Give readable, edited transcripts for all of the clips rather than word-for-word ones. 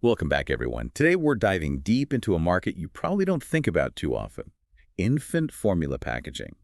Welcome back, everyone. Today, we're diving deep into a market you probably don't think about too often: infant formula packaging.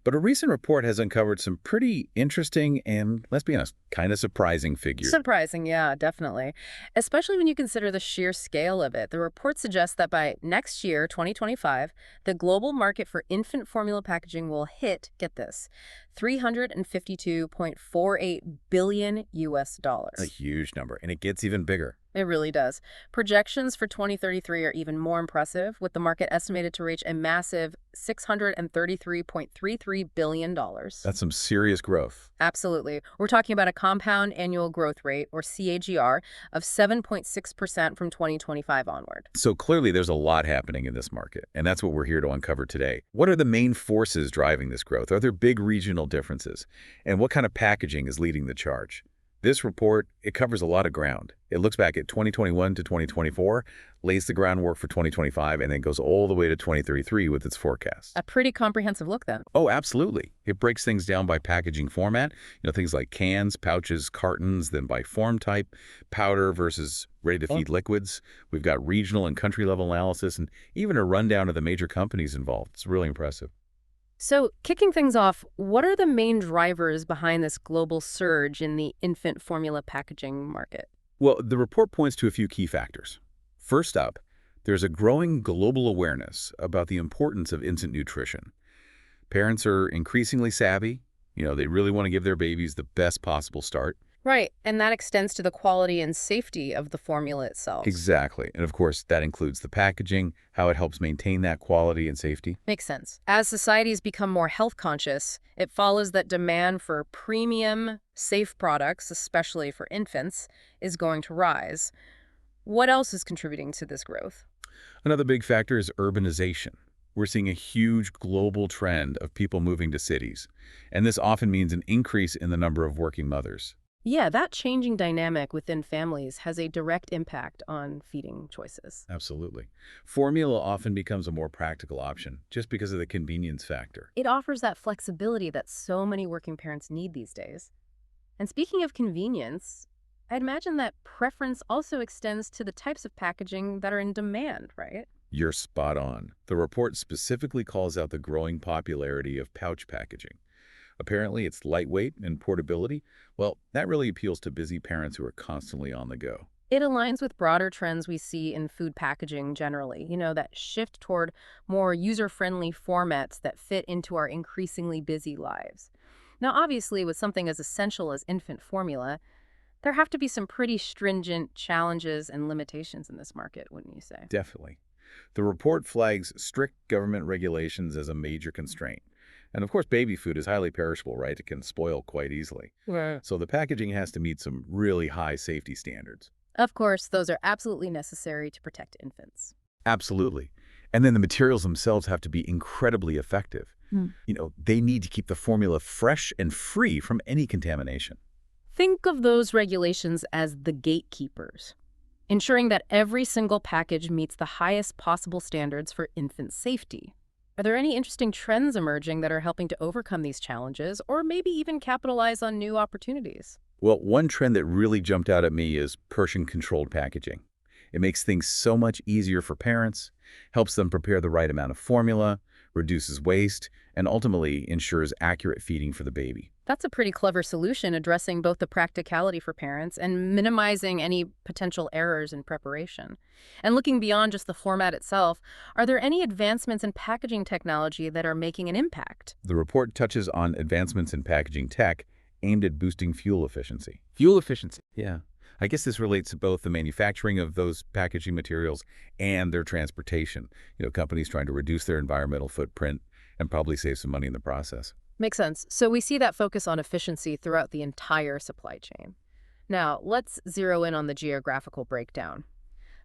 But a recent report has uncovered some pretty interesting and, let's be honest, kind of surprising figures. Surprising, yeah, definitely. Especially when you consider the sheer scale of it. The report suggests that by next year, 2025, the global market for infant formula packaging will hit, get this, 352.48 billion US A dollars. huge number, and it gets even bigger. It really does. Projections for 2033 are even more impressive, with the market estimated to reach a massive $633.33 billion. That's some serious growth. Absolutely. We're talking about a compound annual growth rate, or CAGR, of 7.6% from 2025 onward. So clearly, there's a lot happening in this market, and that's what we're here to uncover today. What are the main forces driving this growth? Are there big regional differences? And what kind of packaging is leading the charge? This report, it covers a lot of ground. It looks back at 2021 to 2024, lays the groundwork for 2025, and then goes all the way to 2033 with its forecast. A pretty comprehensive look, then. Oh, absolutely. It breaks things down by packaging format, things like cans, pouches, cartons, then by form type, powder versus ready-to-feed liquids. We've got regional and country-level analysis, and even a rundown of the major companies involved. It's really impressive. So, kicking things off, what are the main drivers behind this global surge in the infant formula packaging market? Well, the report points to a few key factors. First up, there's a growing global awareness about the importance of infant nutrition. Parents are increasingly savvy. They really want to give their babies the best possible start. Right, and that extends to the quality and safety of the formula itself. Exactly. And of course, that includes the packaging, how it helps maintain that quality and safety. Makes sense. As societies become more health conscious, it follows that demand for premium, safe products, especially for infants, is going to rise. What else is contributing to this growth? Another big factor is urbanization. We're seeing a huge global trend of people moving to cities, and this often means an increase in the number of working mothers. Yeah, that changing dynamic within families has a direct impact on feeding choices. Absolutely. Formula often becomes a more practical option just because of the convenience factor. It offers that flexibility that so many working parents need these days. And speaking of convenience, I'd imagine that preference also extends to the types of packaging that are in demand, right? You're spot on. The report specifically calls out the growing popularity of pouch packaging. Apparently, its lightweight and portability, well, that really appeals to busy parents who are constantly on the go. It aligns with broader trends we see in food packaging generally, that shift toward more user-friendly formats that fit into our increasingly busy lives. Now, obviously, with something as essential as infant formula, there have to be some pretty stringent challenges and limitations in this market, wouldn't you say? Definitely. The report flags strict government regulations as a major constraint. And of course, baby food is highly perishable, right? It can spoil quite easily. Right. So the packaging has to meet some really high safety standards. Of course, those are absolutely necessary to protect infants. Absolutely. And then the materials themselves have to be incredibly effective. They need to keep the formula fresh and free from any contamination. Think of those regulations as the gatekeepers, ensuring that every single package meets the highest possible standards for infant safety. Are there any interesting trends emerging that are helping to overcome these challenges, or maybe even capitalize on new opportunities? Well, one trend that really jumped out at me is portion-controlled packaging. It makes things so much easier for parents, helps them prepare the right amount of formula, reduces waste, and ultimately ensures accurate feeding for the baby. That's a pretty clever solution, addressing both the practicality for parents and minimizing any potential errors in preparation. And looking beyond just the format itself, are there any advancements in packaging technology that are making an impact? The report touches on advancements in packaging tech aimed at boosting fuel efficiency. Fuel efficiency? Yeah. I guess this relates to both the manufacturing of those packaging materials and their transportation. Companies trying to reduce their environmental footprint and probably save some money in the process. Makes sense. So we see that focus on efficiency throughout the entire supply chain. Now, let's zero in on the geographical breakdown.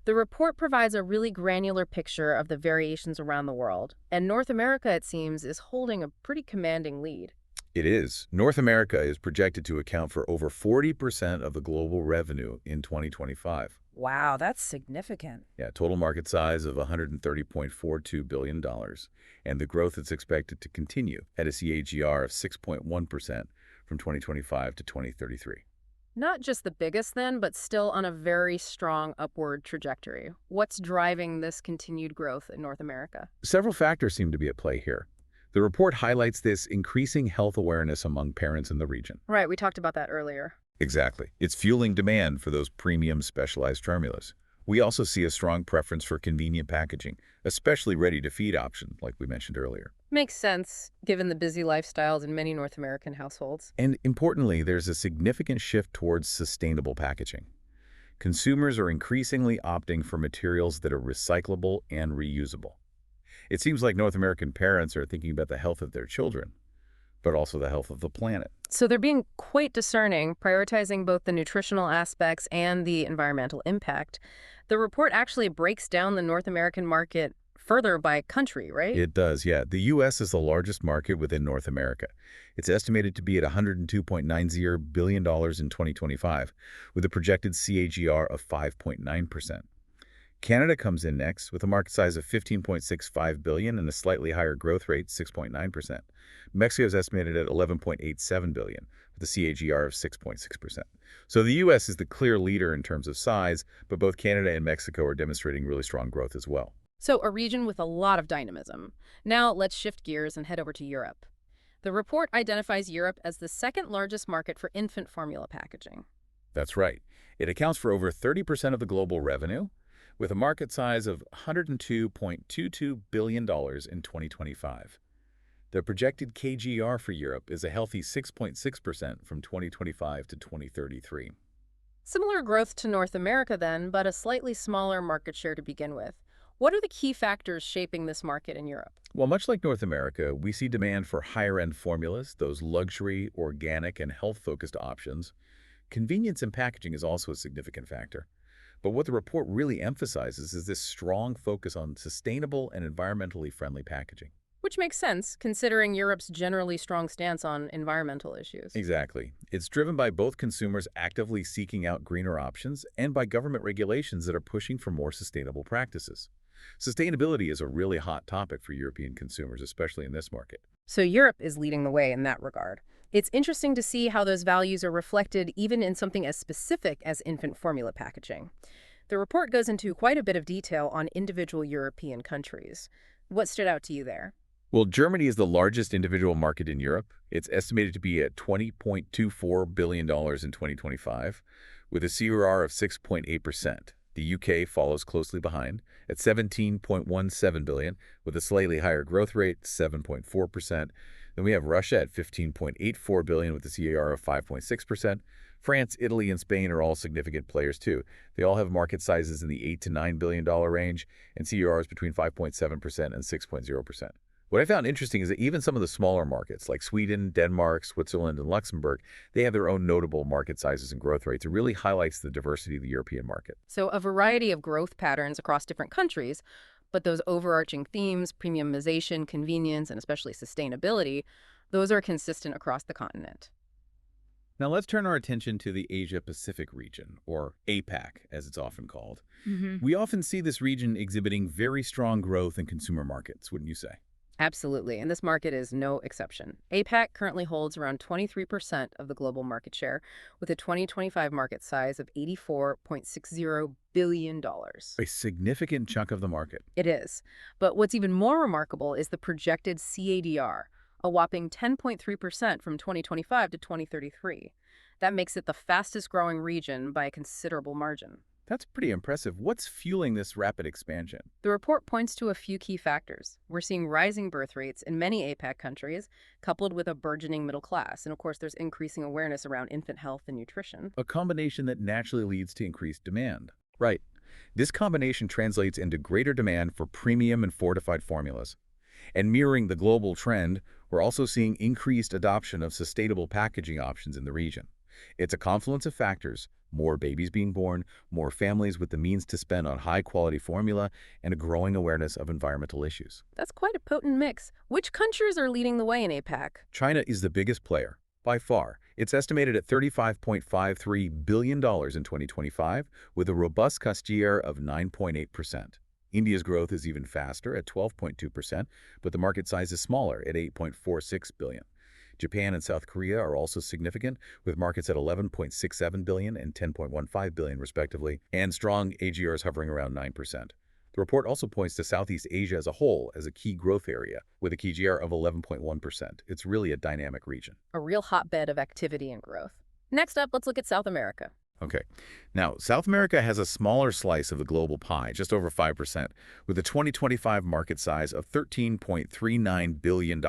The report provides a really granular picture of the variations around the world, and North America, it seems, is holding a pretty commanding lead. It is. North America is projected to account for over 40% of the global revenue in 2025. Wow, that's significant. Yeah, total market size of $130.42 billion. And the growth is expected to continue at a CAGR of 6.1% from 2025 to 2033. Not just the biggest then, but still on a very strong upward trajectory. What's driving this continued growth in North America? Several factors seem to be at play here. The report highlights this increasing health awareness among parents in the region. Right, we talked about that earlier. Exactly. It's fueling demand for those premium specialized formulas. We also see a strong preference for convenient packaging, especially ready-to-feed options, like we mentioned earlier. Makes sense, given the busy lifestyles in many North American households. And importantly, there's a significant shift towards sustainable packaging. Consumers are increasingly opting for materials that are recyclable and reusable. It seems like North American parents are thinking about the health of their children, but also the health of the planet. So they're being quite discerning, prioritizing both the nutritional aspects and the environmental impact. The report actually breaks down the North American market further by country, right? It does, yeah. The U.S. is the largest market within North America. It's estimated to be at $102.90 billion in 2025, with a projected CAGR of 5.9%. Canada comes in next with a market size of $15.65 billion and a slightly higher growth rate, 6.9%. Mexico is estimated at $11.87 billion with a CAGR of 6.6%. So the U.S. is the clear leader in terms of size, but both Canada and Mexico are demonstrating really strong growth as well. So a region with a lot of dynamism. Now let's shift gears and head over to Europe. The report identifies Europe as the second largest market for infant formula packaging. That's right. It accounts for over 30% of the global revenue, with a market size of $102.22 billion in 2025. The projected CAGR for Europe is a healthy 6.6% from 2025 to 2033. Similar growth to North America then, but a slightly smaller market share to begin with. What are the key factors shaping this market in Europe? Well, much like North America, we see demand for higher-end formulas, those luxury, organic, and health-focused options. Convenience in packaging is also a significant factor. But what the report really emphasizes is this strong focus on sustainable and environmentally friendly packaging. Which makes sense, considering Europe's generally strong stance on environmental issues. Exactly. It's driven by both consumers actively seeking out greener options and by government regulations that are pushing for more sustainable practices. Sustainability is a really hot topic for European consumers, especially in this market. So Europe is leading the way in that regard. It's interesting to see how those values are reflected even in something as specific as infant formula packaging. The report goes into quite a bit of detail on individual European countries. What stood out to you there? Well, Germany is the largest individual market in Europe. It's estimated to be at $20.24 billion in 2025, with a CAGR of 6.8%. The UK follows closely behind at $17.17 billion, with a slightly higher growth rate, 7.4%. Then we have Russia at $15.84 billion with a CAGR of 5.6%. France, Italy, and Spain are all significant players too. They all have market sizes in the $8 to $9 billion range and CAGRs between 5.7% and 6.0%. What I found interesting is that even some of the smaller markets like Sweden, Denmark, Switzerland, and Luxembourg, they have their own notable market sizes and growth rates. It really highlights the diversity of the European market. So a variety of growth patterns across different countries, but those overarching themes, premiumization, convenience, and especially sustainability, those are consistent across the continent. Now let's turn our attention to the Asia-Pacific region, or APAC as it's often called. We often see this region exhibiting very strong growth in consumer markets, wouldn't you say? Absolutely, and this market is no exception. APAC currently holds around 23% of the global market share, with a 2025 market size of $84.60 billion. A significant chunk of the market. It is. But what's even more remarkable is the projected CAGR, a whopping 10.3% from 2025 to 2033. That makes it the fastest growing region by a considerable margin. That's pretty impressive. What's fueling this rapid expansion? The report points to a few key factors. We're seeing rising birth rates in many APAC countries, coupled with a burgeoning middle class. And of course, there's increasing awareness around infant health and nutrition. A combination that naturally leads to increased demand. Right. This combination translates into greater demand for premium and fortified formulas. And mirroring the global trend, we're also seeing increased adoption of sustainable packaging options in the region. It's a confluence of factors: more babies being born, more families with the means to spend on high-quality formula, and a growing awareness of environmental issues. That's quite a potent mix. Which countries are leading the way in APAC? China is the biggest player, by far. It's estimated at $35.53 billion in 2025, with a robust CAGR of 9.8%. India's growth is even faster at 12.2%, but the market size is smaller at $8.46 billion. Japan and South Korea are also significant, with markets at 11.67 billion and 10.15 billion respectively, and strong AGRs hovering around 9%. The report also points to Southeast Asia as a whole as a key growth area, with a CAGR of 11.1%. It's really a dynamic region. A real hotbed of activity and growth. Next up, let's look at South America. Okay. Now, South America has a smaller slice of the global pie, just over 5%, with a 2025 market size of $13.39 billion.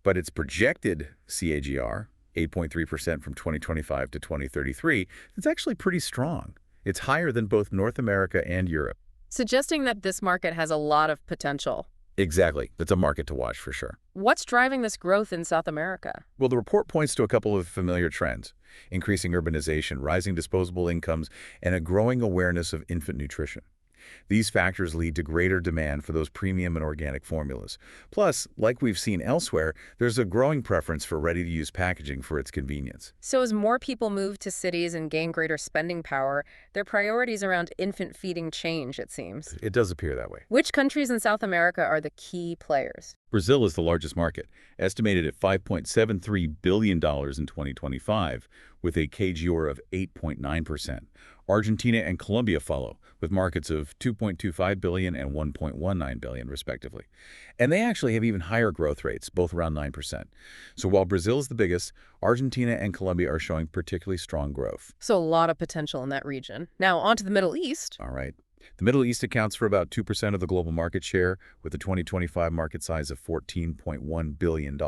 But its projected CAGR, 8.3% from 2025 to 2033, is actually pretty strong. It's higher than both North America and Europe. Suggesting that this market has a lot of potential. Exactly. It's a market to watch for sure. What's driving this growth in South America? Well, the report points to a couple of familiar trends: increasing urbanization, rising disposable incomes, and a growing awareness of infant nutrition. These factors lead to greater demand for those premium and organic formulas. Plus, like we've seen elsewhere, there's a growing preference for ready-to-use packaging for its convenience. So as more people move to cities and gain greater spending power, their priorities around infant feeding change, it seems. It does appear that way. Which countries in South America are the key players? Brazil is the largest market, estimated at $5.73 billion in 2025, with a CAGR of 8.9%. Argentina and Colombia follow, with markets of $2.25 billion and $1.19 billion, respectively. And they actually have even higher growth rates, both around 9%. So while Brazil is the biggest, Argentina and Colombia are showing particularly strong growth. So a lot of potential in that region. Now, on to the Middle East. All right. The Middle East accounts for about 2% of the global market share, with a 2025 market size of $14.1 billion.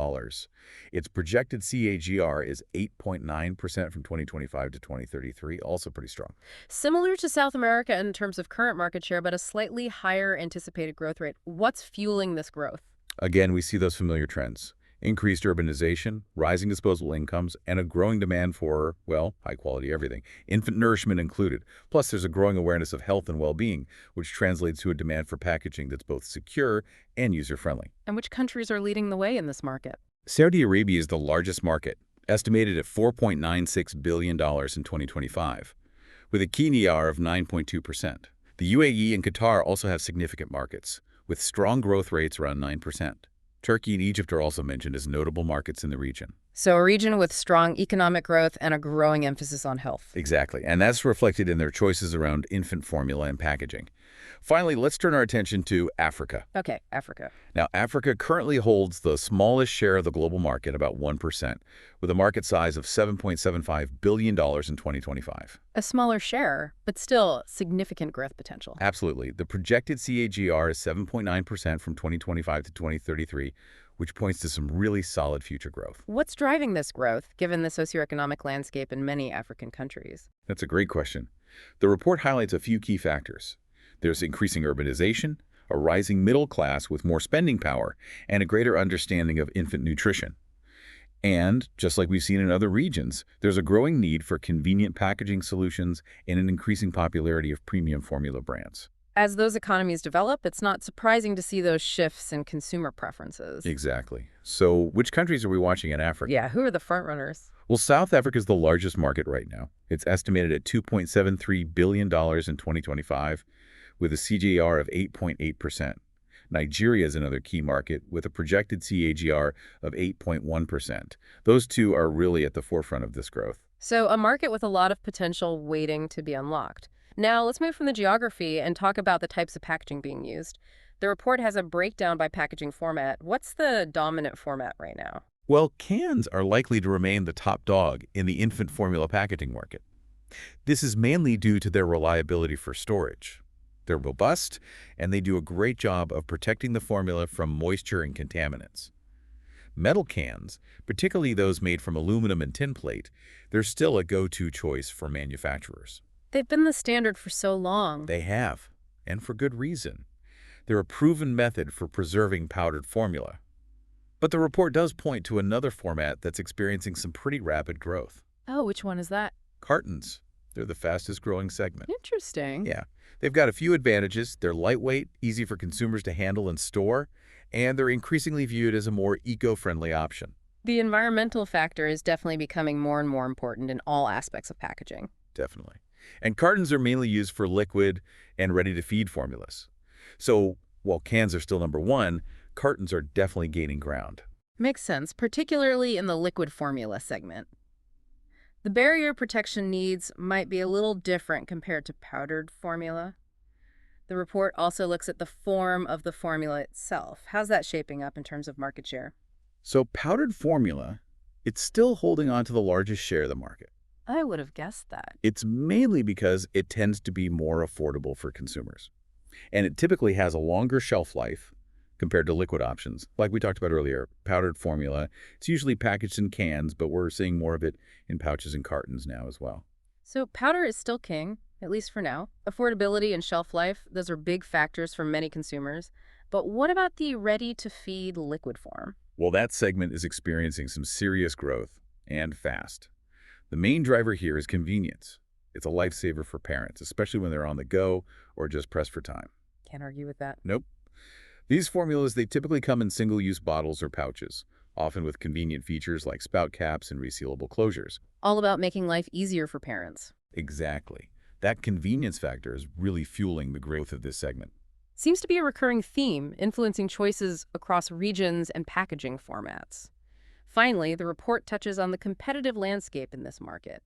Its projected CAGR is 8.9% from 2025 to 2033, also pretty strong. Similar to South America in terms of current market share, but a slightly higher anticipated growth rate. What's fueling this growth? Again, we see those familiar trends: increased urbanization, rising disposable incomes, and a growing demand for, well, high-quality everything, infant nourishment included. Plus, there's a growing awareness of health and well-being, which translates to a demand for packaging that's both secure and user-friendly. And which countries are leading the way in this market? Saudi Arabia is the largest market, estimated at $4.96 billion in 2025, with a CAGR of 9.2%. The UAE and Qatar also have significant markets, with strong growth rates around 9%. Turkey and Egypt are also mentioned as notable markets in the region. So a region with strong economic growth and a growing emphasis on health. Exactly, and that's reflected in their choices around infant formula and packaging. Finally, let's turn our attention to Africa. Okay, Africa. Now, Africa currently holds the smallest share of the global market, about 1%, with a market size of $7.75 billion in 2025. A smaller share, but still significant growth potential. Absolutely. The projected CAGR is 7.9% from 2025 to 2033, which points to some really solid future growth. What's driving this growth, given the socioeconomic landscape in many African countries? That's a great question. The report highlights a few key factors. There's increasing urbanization, a rising middle class with more spending power, and a greater understanding of infant nutrition. And, just like we've seen in other regions, there's a growing need for convenient packaging solutions and an increasing popularity of premium formula brands. As those economies develop, it's not surprising to see those shifts in consumer preferences. Exactly. So, which countries are we watching in Africa? Yeah, who are the front runners? Well, South Africa is the largest market right now. It's estimated at $2.73 billion in 2025, with a CAGR of 8.8%. Nigeria is another key market, with a projected CAGR of 8.1%. Those two are really at the forefront of this growth. So a market with a lot of potential waiting to be unlocked. Now, let's move from the geography and talk about the types of packaging being used. The report has a breakdown by packaging format. What's the dominant format right now? Well, cans are likely to remain the top dog in the infant formula packaging market. This is mainly due to their reliability for storage. They're robust, and they do a great job of protecting the formula from moisture and contaminants. Metal cans, particularly those made from aluminum and tin plate, they're still a go-to choice for manufacturers. They've been the standard for so long. They have, and for good reason. They're a proven method for preserving powdered formula. But the report does point to another format that's experiencing some pretty rapid growth. Oh, which one is that? Cartons. They're the fastest growing segment. Interesting. Yeah. They've got a few advantages. They're lightweight, easy for consumers to handle and store, and they're increasingly viewed as a more eco-friendly option. The environmental factor is definitely becoming more and more important in all aspects of packaging. Definitely. And cartons are mainly used for liquid and ready-to-feed formulas. So while cans are still number one, cartons are definitely gaining ground. Makes sense, particularly in the liquid formula segment. The barrier protection needs might be a little different compared to powdered formula. The report also looks at the form of the formula itself. How's that shaping up in terms of market share? So powdered formula, it's still holding on to the largest share of the market. I would have guessed that. It's mainly because it tends to be more affordable for consumers. And it typically has a longer shelf life compared to liquid options. Like we talked about earlier, powdered formula, it's usually packaged in cans, but we're seeing more of it in pouches and cartons now as well. So powder is still king, at least for now. Affordability and shelf life, those are big factors for many consumers. But what about the ready-to-feed liquid form? Well, that segment is experiencing some serious growth, and fast. The main driver here is convenience. It's a lifesaver for parents, especially when they're on the go or just pressed for time. Can't argue with that. Nope. These formulas, they typically come in single-use bottles or pouches, often with convenient features like spout caps and resealable closures. All about making life easier for parents. Exactly. That convenience factor is really fueling the growth of this segment. Seems to be a recurring theme, influencing choices across regions and packaging formats. Finally, the report touches on the competitive landscape in this market.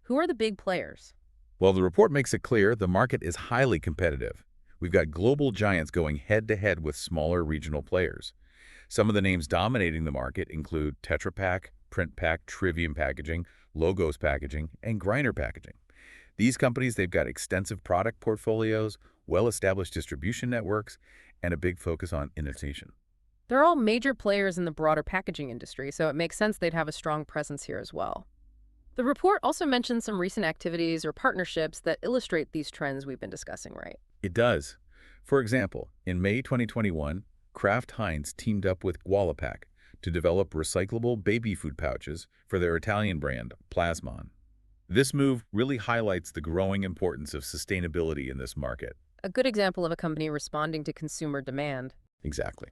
Who are the big players? Well, the report makes it clear the market is highly competitive. We've got global giants going head-to-head with smaller regional players. Some of the names dominating the market include Tetra Pak, Print Pak, Trivium Packaging, Logos Packaging, and Griner Packaging. These companies, they've got extensive product portfolios, well-established distribution networks, and a big focus on innovation. They're all major players in the broader packaging industry, so it makes sense they'd have a strong presence here as well. The report also mentions some recent activities or partnerships that illustrate these trends we've been discussing, right? It does. For example, in May 2021, Kraft Heinz teamed up with Gualapack to develop recyclable baby food pouches for their Italian brand, Plasmon. This move really highlights the growing importance of sustainability in this market. A good example of a company responding to consumer demand. Exactly.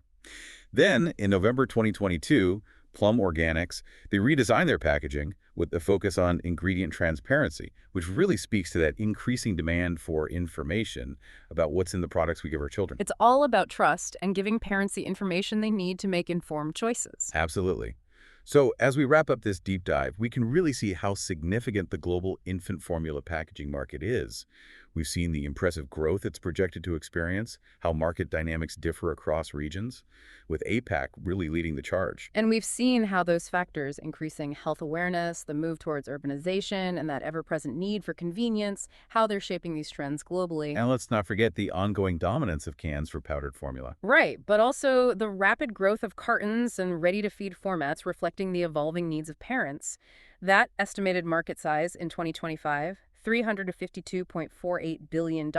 Then, in November 2022, Plum Organics, they redesigned their packaging with a focus on ingredient transparency, which really speaks to that increasing demand for information about what's in the products we give our children. It's all about trust and giving parents the information they need to make informed choices. Absolutely. So as we wrap up this deep dive, we can really see how significant the global infant formula packaging market is. We've seen the impressive growth it's projected to experience, how market dynamics differ across regions, with APAC really leading the charge. And we've seen how those factors, increasing health awareness, the move towards urbanization, and that ever-present need for convenience, how they're shaping these trends globally. And let's not forget the ongoing dominance of cans for powdered formula. Right, but also the rapid growth of cartons and ready-to-feed formats reflecting the evolving needs of parents. That estimated market size in 2025, $352.48 billion,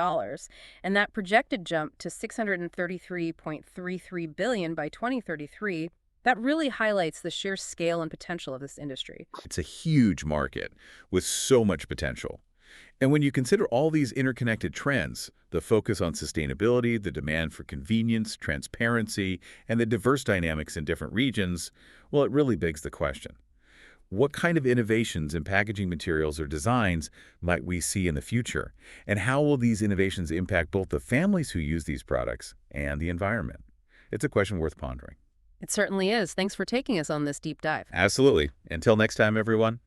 and that projected jump to $633.33 billion by 2033, that really highlights the sheer scale and potential of this industry. It's a huge market with so much potential. And when you consider all these interconnected trends, the focus on sustainability, the demand for convenience, transparency, and the diverse dynamics in different regions, well, it really begs the question. What kind of innovations in packaging materials or designs might we see in the future? And how will these innovations impact both the families who use these products and the environment? It's a question worth pondering. It certainly is. Thanks for taking us on this deep dive. Absolutely. Until next time, everyone.